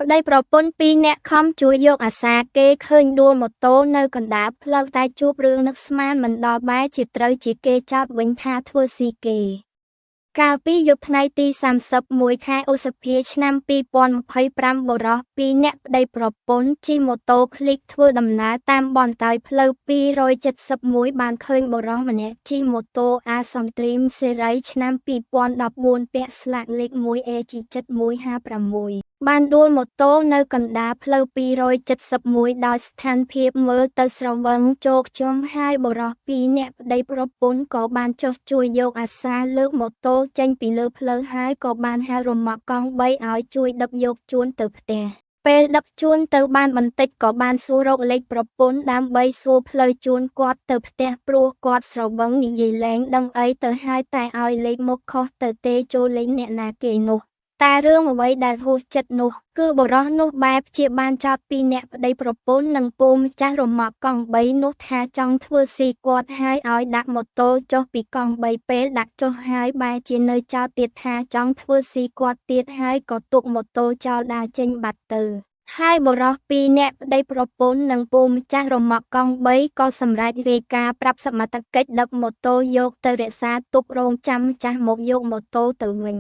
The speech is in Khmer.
ប្តីប្រពន្ធពីរនាក់ខំជួយយកអាសាគេឃើញដួលម៉ូតូនៅកណ្ដាលផ្លូវតែជួបរឿងនឹកស្មានមិនដល់បែរជាត្រូវជាគេចោទវិញថាធ្វើស៊ីគេកាលពីយប់ថ្ងៃទី31 ខែឧសភាឆ្នាំ2025បុរសពីរនាក់ប្តីប្រពន្ធជិះម៉ូតូឃ្លីកធ្វើដំណើរតាមបន្ទាយផ្លូវ271បានឃើញបុរសម្នាក់ជិះម៉ូតូអាសន្ទ្រីមសេរីឆ្នាំ2014ពាក់ស្លាកលេខ 1AG7156 បានដួលម៉ូតូនៅកណ្ដាលផ្លូវ271ដោយស្ថានភាពមើលទៅស្រវឹងជោគជ័យហើយបុរសពីរនាក់ប្តីប្រពន្ធក៏បានចុះជួយយកអាសាលើកម៉ូតូចេញពីលើផ្លូវហើយក៏បានហៅរ៉ឺម៉កកង់3ឲ្យជួយដឹកយកជូនទៅផ្ទះពេលដឹកជូនទៅបានបន្តិចក៏បានសួររកលេខប្រពន្ធដើម្បីសួរផ្លូវជូនគាត់ទៅផ្ទះព្រោះគាត់ស្រវឹងនិយាយលែងដឹងអីទៅហើយតែឲ្យលេខមកខុសទៅទេចូលលេខអ្នកណាគេនោះតែរឿងអ្វីដែលហួសចិត្តនោះគឺបុរសនោះបែបជាបានចោទពីអ្នកប្តីប្រពន្ធនិងពូម្ចាស់រ៉ឺម៉កកង់3នោះថាចង់ធ្វើស៊ីគាត់ហើយឲ្យដាក់ម៉ូតូចុះពីកង់3ពេលដាក់ចុះហើយបែរជានៅចោទទៀតថាចង់ធ្វើស៊ីគាត់ទៀតហើយក៏ទុកម៉ូតូចោលដើរចេញបាត់ទៅហើយបុរសពីរនាក់ប្តីប្រពន្ធនិងពូម្ចាស់រ៉ឺម៉កកង់3ក៏សម្រេចរាយការណ៍ប្រាប់សមត្ថកិច្ចដឹកម៉ូតូយកទៅរក្សាទុករងចាំម្ចាស់មកយកម៉ូតូទៅវិញ